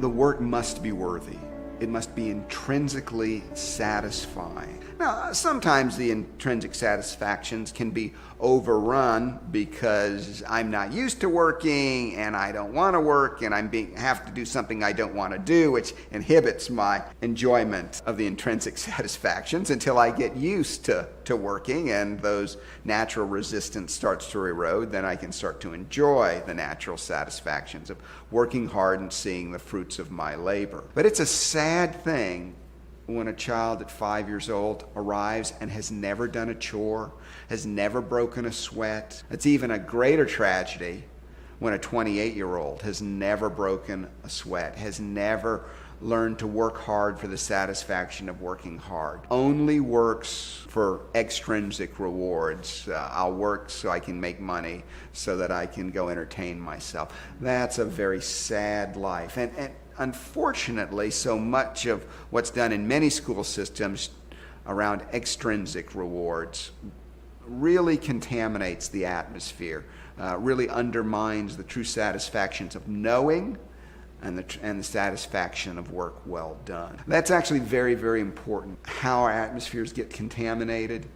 The work must be worthy. It must be intrinsically satisfying. Now, sometimes the intrinsic satisfactions can be overrun because I'm not used to working and I don't want to work and have to do something I don't want to do, which inhibits my enjoyment of the intrinsic satisfactions until I get used to working and those natural resistance starts to erode. Then I can start to enjoy the natural satisfactions of working hard and seeing the fruits of my labor. But it's a sad thing when a child at 5 years old arrives and has never done a chore, has never broken a sweat. It's even a greater tragedy when a 28-year-old has never broken a sweat, has never learned to work hard for the satisfaction of working hard. Only works for extrinsic rewards. I'll work so I can make money so that I can go entertain myself. That's a very sad life. And unfortunately, so much of what's done in many school systems around extrinsic rewards really contaminates the atmosphere, really undermines the true satisfactions of knowing and the satisfaction of work well done. That's actually very, very important. How our atmospheres get contaminated.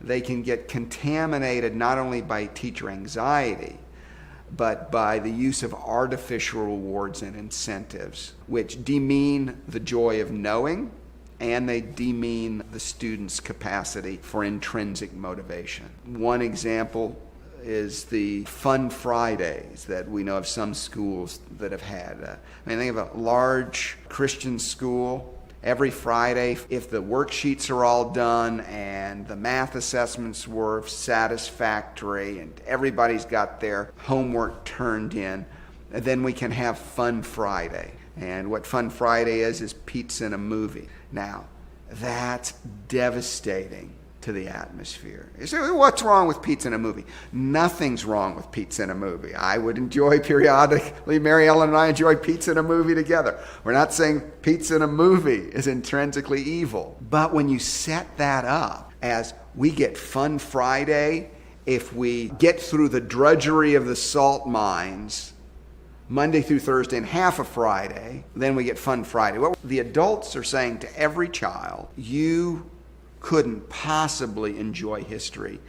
They can get contaminated not only by teacher anxiety, but by the use of artificial rewards and incentives, which demean the joy of knowing, and they demean the student's capacity for intrinsic motivation. One example is the Fun Fridays that we know of some schools that have had. Think of a large Christian school. Every Friday, if the worksheets are all done and the math assessments were satisfactory and everybody's got their homework turned in, then we can have Fun Friday. And what Fun Friday is pizza and a movie. Now, that's devastating to the atmosphere. You say, what's wrong with pizza and a movie? Nothing's wrong with pizza and a movie. I would enjoy periodically, Maryellen and I enjoy pizza and a movie together. We're not saying pizza and a movie is intrinsically evil. But when you set that up as we get Fun Friday, if we get through the drudgery of the salt mines Monday through Thursday and half of Friday, then we get Fun Friday. What the adults are saying to every child, you couldn't possibly enjoy history,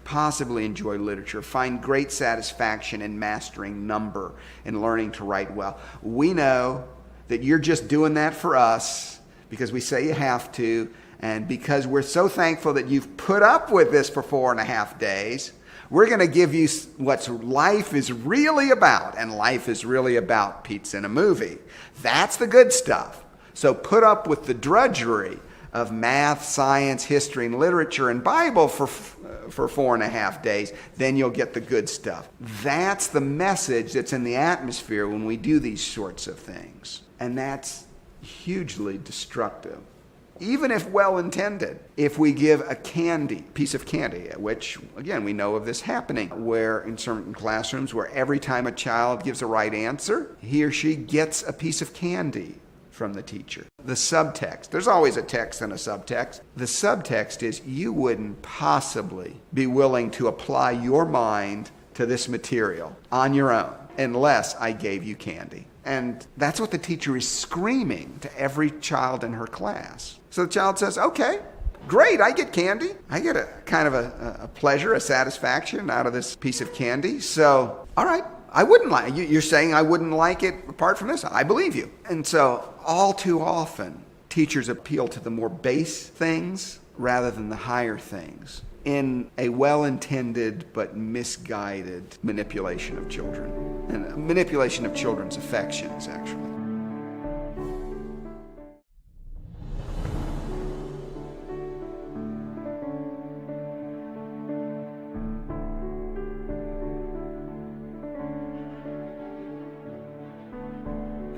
possibly enjoy literature, find great satisfaction in mastering number and learning to write well. We know that you're just doing that for us because we say you have to, and because we're so thankful that you've put up with this for 4.5 days, we're going to give you what life is really about, and life is really about pizza and a movie. That's the good stuff. So put up with the drudgery of math, science, history, and literature and Bible for 4.5 days, then you'll get the good stuff. That's the message that's in the atmosphere when we do these sorts of things. And that's hugely destructive. Even if well-intended, if we give a piece of candy, which, again, we know of this happening, where in certain classrooms where every time a child gives a right answer, he or she gets a piece of candy from the teacher. The subtext, there's always a text and a subtext. The subtext is you wouldn't possibly be willing to apply your mind to this material on your own unless I gave you candy. And that's what the teacher is screaming to every child in her class. So the child says, okay, great, I get candy. I get a kind of a pleasure, a satisfaction out of this piece of candy. So, all right, I wouldn't like it. You're saying I wouldn't like it apart from this. I believe you. And so all too often, teachers appeal to the more base things rather than the higher things in a well-intended but misguided manipulation of children, and a manipulation of children's affections, actually.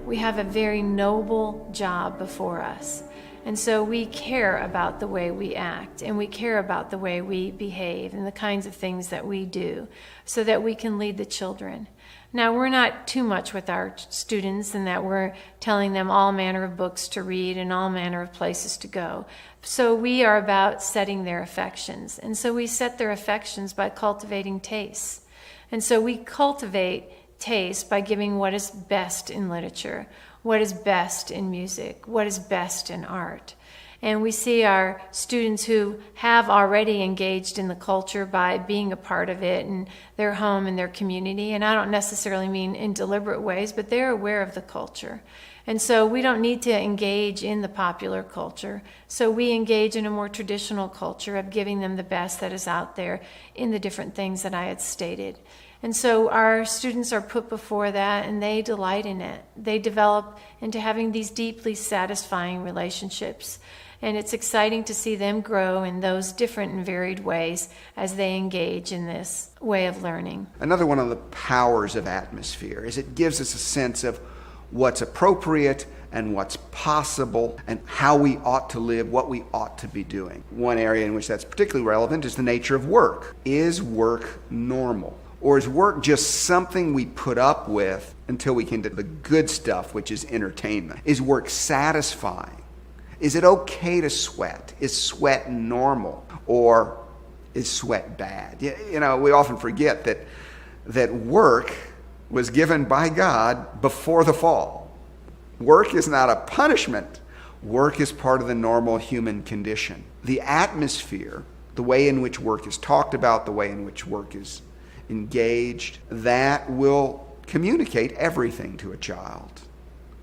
We have a very noble job before us. And so we care about the way we act, and we care about the way we behave and the kinds of things that we do so that we can lead the children. Now, we're not too much with our students in that we're telling them all manner of books to read and all manner of places to go. So we are about setting their affections. And so we set their affections by cultivating tastes. And so we cultivate taste by giving what is best in literature, what is best in music, what is best in art. And we see our students who have already engaged in the culture by being a part of it in their home and their community. And I don't necessarily mean in deliberate ways, but they're aware of the culture. And so we don't need to engage in the popular culture. So we engage in a more traditional culture of giving them the best that is out there in the different things that I had stated. And so our students are put before that, and they delight in it. They develop into having these deeply satisfying relationships. And it's exciting to see them grow in those different and varied ways as they engage in this way of learning. Another one of the powers of atmosphere is it gives us a sense of what's appropriate and what's possible and how we ought to live, what we ought to be doing. One area in which that's particularly relevant is the nature of work. Is work normal? Or is work just something we put up with until we can do the good stuff, which is entertainment? Is work satisfying? Is it okay to sweat? Is sweat normal? Or is sweat bad? You know, we often forget that work was given by God before the fall. Work is not a punishment. Work is part of the normal human condition. The atmosphere, the way in which work is talked about, the way in which work is engaged, that will communicate everything to a child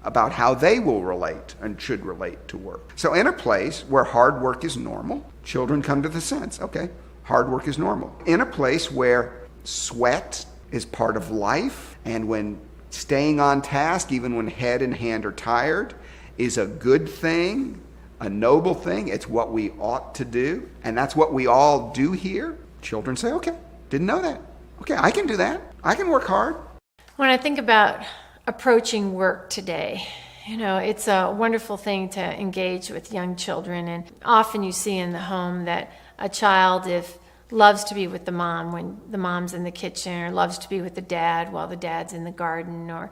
about how they will relate and should relate to work. So in a place where hard work is normal, children come to the sense, okay, hard work is normal. In a place where sweat is part of life, and when staying on task, even when head and hand are tired, is a good thing, a noble thing, it's what we ought to do, and that's what we all do here, children say, okay, didn't know that. Okay, I can do that. I can work hard. When I think about approaching work today, you know, it's a wonderful thing to engage with young children, and often you see in the home that a child, if loves to be with the mom when the mom's in the kitchen, or loves to be with the dad while the dad's in the garden, or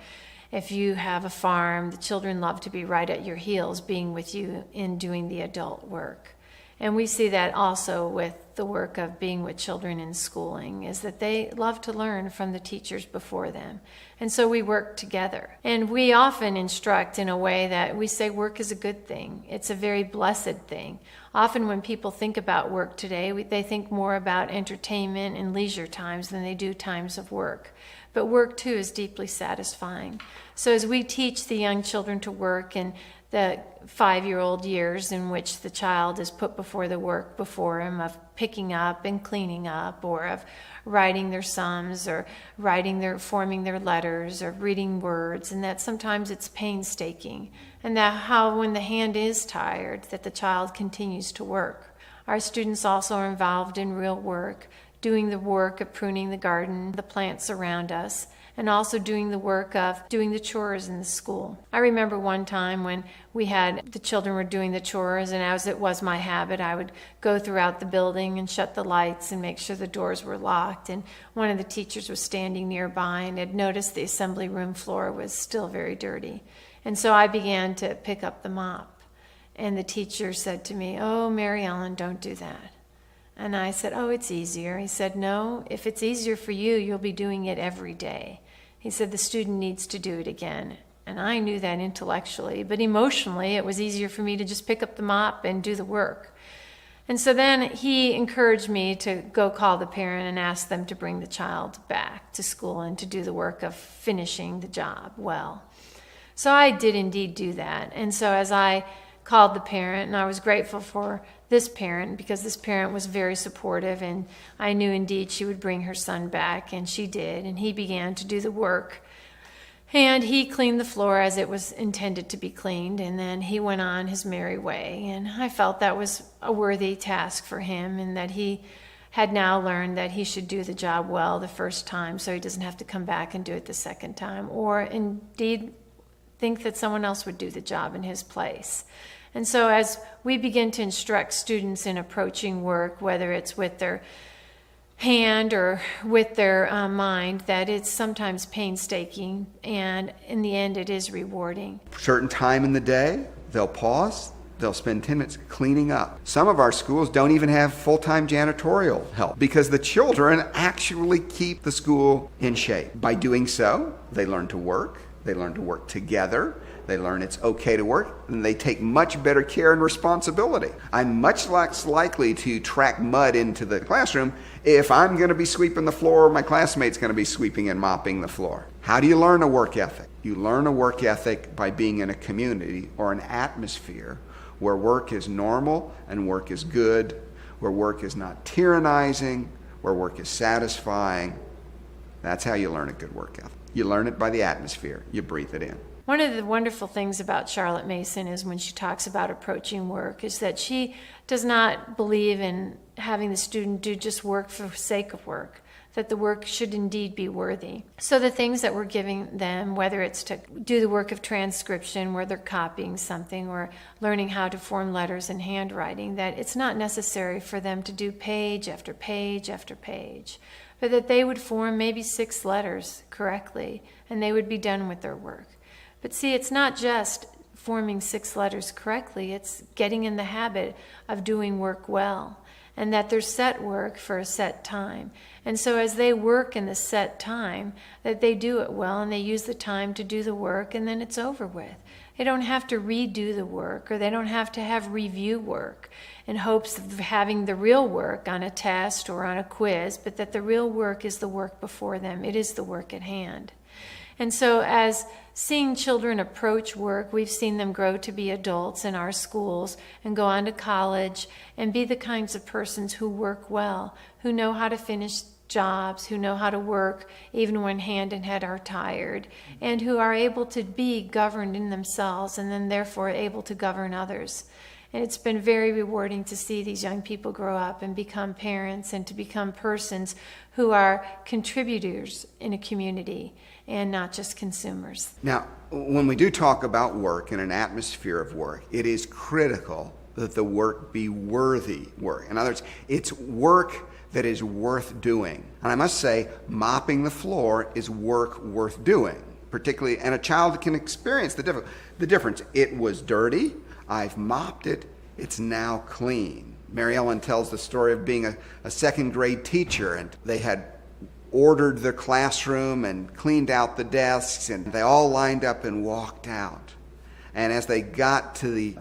if you have a farm, the children love to be right at your heels, being with you in doing the adult work. And we see that also with the work of being with children in schooling, is that they love to learn from the teachers before them. And so we work together. And we often instruct in a way that we say work is a good thing. It's a very blessed thing. Often when people think about work today, they think more about entertainment and leisure times than they do times of work. But work too is deeply satisfying. So as we teach the young children to work in the 5-year-old years in which the child is put before the work before him of picking up and cleaning up, or of writing their sums, or forming their letters, or reading words, and that sometimes it's painstaking, and that how when the hand is tired that the child continues to work. Our students also are involved in real work, doing the work of pruning the garden, the plants around us, and also doing the work of doing the chores in the school. I remember one time when the children were doing the chores, and as it was my habit, I would go throughout the building and shut the lights and make sure the doors were locked. And one of the teachers was standing nearby and had noticed the assembly room floor was still very dirty. And so I began to pick up the mop. And the teacher said to me, "Oh, Maryellen, don't do that." And I said, "Oh, it's easier." He said, "No, if it's easier for you, you'll be doing it every day." He said, "The student needs to do it again." And I knew that intellectually, but emotionally, it was easier for me to just pick up the mop and do the work. And so then he encouraged me to go call the parent and ask them to bring the child back to school and to do the work of finishing the job well. So I did indeed do that. And so as I called the parent, and I was grateful for this parent because this parent was very supportive, and I knew indeed she would bring her son back, and she did, and he began to do the work. And he cleaned the floor as it was intended to be cleaned, and then he went on his merry way. And I felt that was a worthy task for him, and that he had now learned that he should do the job well the first time so he doesn't have to come back and do it the second time, or indeed think that someone else would do the job in his place. And so as we begin to instruct students in approaching work, whether it's with their hand or with their mind, that it's sometimes painstaking, and in the end it is rewarding. Certain time in the day, they'll pause, they'll spend 10 minutes cleaning up. Some of our schools don't even have full-time janitorial help because the children actually keep the school in shape. By doing so, they learn to work together, They learn it's okay to work, and they take much better care and responsibility. I'm much less likely to track mud into the classroom if I'm going to be sweeping the floor or my classmate's going to be sweeping and mopping the floor. How do you learn a work ethic? You learn a work ethic by being in a community or an atmosphere where work is normal and work is good, where work is not tyrannizing, where work is satisfying. That's how you learn a good work ethic. You learn it by the atmosphere. You breathe it in. One of the wonderful things about Charlotte Mason is when she talks about approaching work is that she does not believe in having the student do just work for the sake of work, that the work should indeed be worthy. So the things that we're giving them, whether it's to do the work of transcription where they're copying something or learning how to form letters in handwriting, that it's not necessary for them to do page after page after page, but that they would form maybe 6 letters correctly and they would be done with their work. But see, it's not just forming 6 letters correctly, it's getting in the habit of doing work well, and that there's set work for a set time. And so as they work in the set time, that they do it well and they use the time to do the work and then it's over with. They don't have to redo the work, or they don't have to have review work in hopes of having the real work on a test or on a quiz, but that the real work is the work before them. It is the work at hand. And so as seeing children approach work, we've seen them grow to be adults in our schools and go on to college and be the kinds of persons who work well, who know how to finish jobs, who know how to work even when hand and head are tired, and who are able to be governed in themselves and then therefore able to govern others. And it's been very rewarding to see these young people grow up and become parents and to become persons who are contributors in a community and not just consumers. Now, when we do talk about work in an atmosphere of work, it is critical that the work be worthy work. In other words, it's work that is worth doing. And I must say, mopping the floor is work worth doing, particularly, and a child can experience the difference. It was dirty, I've mopped it, it's now clean. Maryellen tells the story of being a second grade teacher, and they had ordered the classroom and cleaned out the desks, and they all lined up and walked out. And as they got to the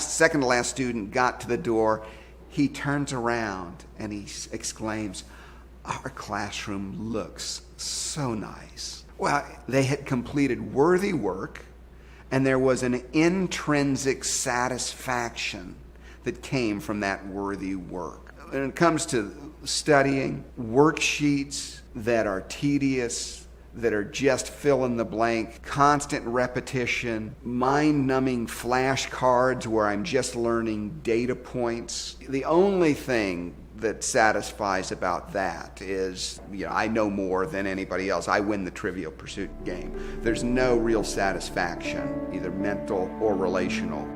second to last student got to the door, he turns around and he exclaims, "Our classroom looks so nice." Well, they had completed worthy work, and there was an intrinsic satisfaction that came from that worthy work. When it comes to studying, worksheets that are tedious, that are just fill in the blank, constant repetition, mind-numbing flashcards where I'm just learning data points. The only thing that satisfies about that is, I know more than anybody else. I win the Trivial Pursuit game. There's no real satisfaction, either mental or relational.